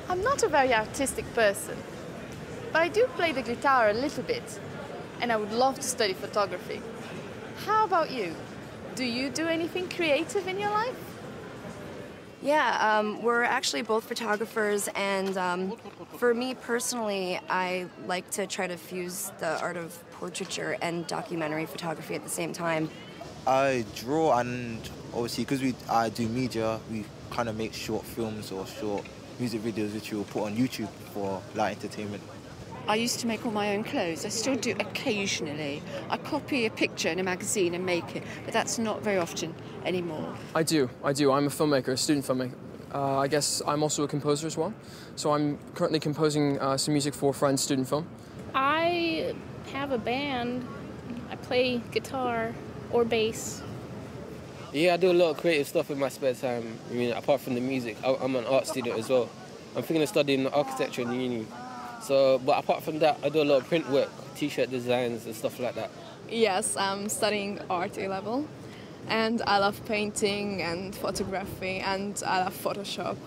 I'm not a very artistic person, but I do play the guitar a little bit, and I would love to study photography. How about you? Do you do anything creative in your life? Yeah, we're actually both photographers, and for me personally, I like to try to fuse the art of portraiture and documentary photography at the same time. I draw, and obviously because I do media, we kind of make short films or short music videos which we'll put on YouTube for light entertainment. I used to make all my own clothes. I still do occasionally. I copy a picture in a magazine and make it, but that's not very often anymore. I do. I'm a filmmaker, a student filmmaker. I guess I'm also a composer as well. So I'm currently composing some music for Friends Student Film. I have a band. I play guitar or bass. Yeah, I do a lot of creative stuff in my spare time. I mean, apart from the music, I'm an art student as well. I'm thinking of studying architecture in uni. So, but apart from that, I do a lot of print work, t-shirt designs and stuff like that. Yes, I'm studying art A-level, and I love painting and photography, and I love Photoshop.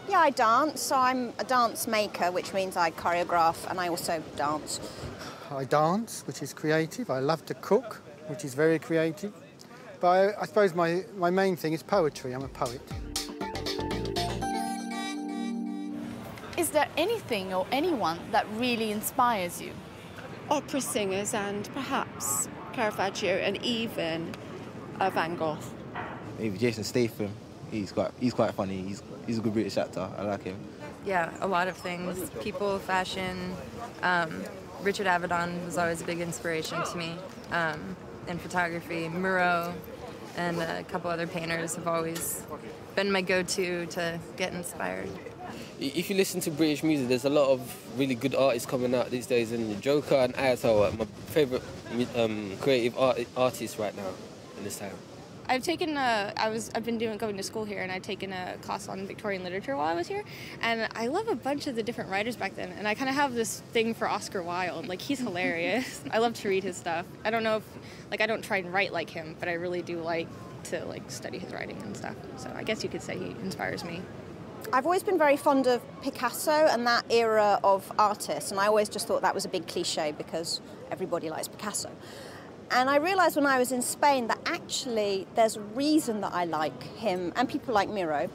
Yeah, I dance, so I'm a dance maker, which means I choreograph and I also dance. I dance, which is creative. I love to cook, which is very creative. But I suppose my main thing is poetry. I'm a poet. Is there anything or anyone that really inspires you? Opera singers and perhaps Caravaggio and even Van Gogh. Maybe Jason Statham. He's quite funny. He's a good British actor. I like him. Yeah, a lot of things. People, fashion. Richard Avedon was always a big inspiration to me. In photography, Murrow, and a couple other painters have always been my go-to to get inspired. If you listen to British music, there's a lot of really good artists coming out these days, and Joker and Ayatollah are my favourite creative artists right now in this time. I've taken going to school here, and I've taken a class on Victorian literature while I was here, and I love a bunch of the different writers back then, and I kind of have this thing for Oscar Wilde. Like, he's hilarious. I love to read his stuff. I don't know if, I don't try and write like him, but I really do like to, study his writing and stuff. So I guess you could say he inspires me. I've always been very fond of Picasso and that era of artists, and I always just thought that was a big cliche because everybody likes Picasso. And I realised when I was in Spain that actually there's a reason that I like him and people like Miro,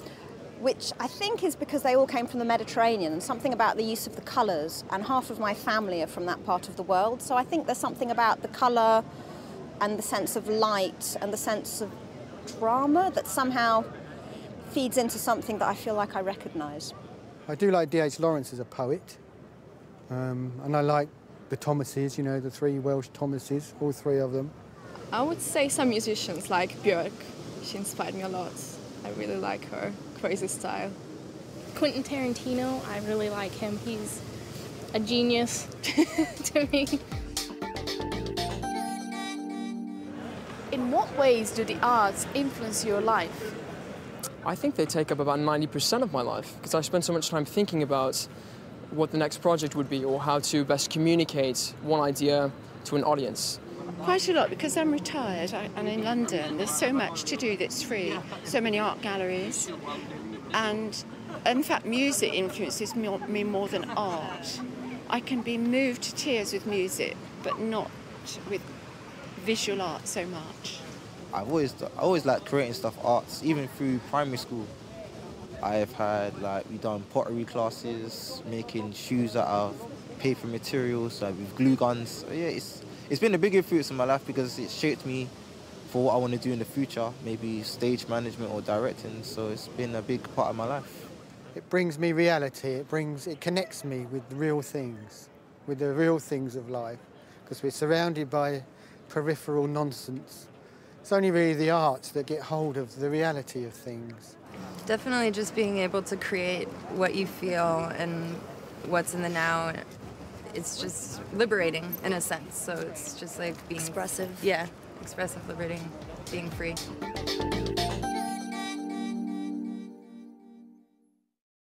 which I think is because they all came from the Mediterranean and something about the use of the colours, and half of my family are from that part of the world. So I think there's something about the colour and the sense of light and the sense of drama that somehow feeds into something that I feel like I recognise. I do like D.H. Lawrence as a poet, and I like the Thomases, you know, the three Welsh Thomases, all three of them. I would say some musicians like Björk. She inspired me a lot. I really like her crazy style. Quentin Tarantino, I really like him. He's a genius to me. In what ways do the arts influence your life? I think they take up about 90% of my life, because I spend so much time thinking about what the next project would be or how to best communicate one idea to an audience. Quite a lot, because I'm retired and in London. There's so much to do that's free, so many art galleries. And in fact, music influences me more than art. I can be moved to tears with music, but not with visual art so much. I always liked creating stuff, arts, even through primary school. I've had, we've done pottery classes, making shoes out of paper materials, with glue guns. So yeah, it's been a big influence in my life because it shaped me for what I want to do in the future, maybe stage management or directing, so it's been a big part of my life. It brings me reality, it connects me with the real things of life, because we're surrounded by peripheral nonsense. It's only really the arts that get hold of the reality of things. Definitely just being able to create what you feel and what's in the now. It's just liberating in a sense, so it's just like being... Expressive. Yeah, expressive, liberating, being free.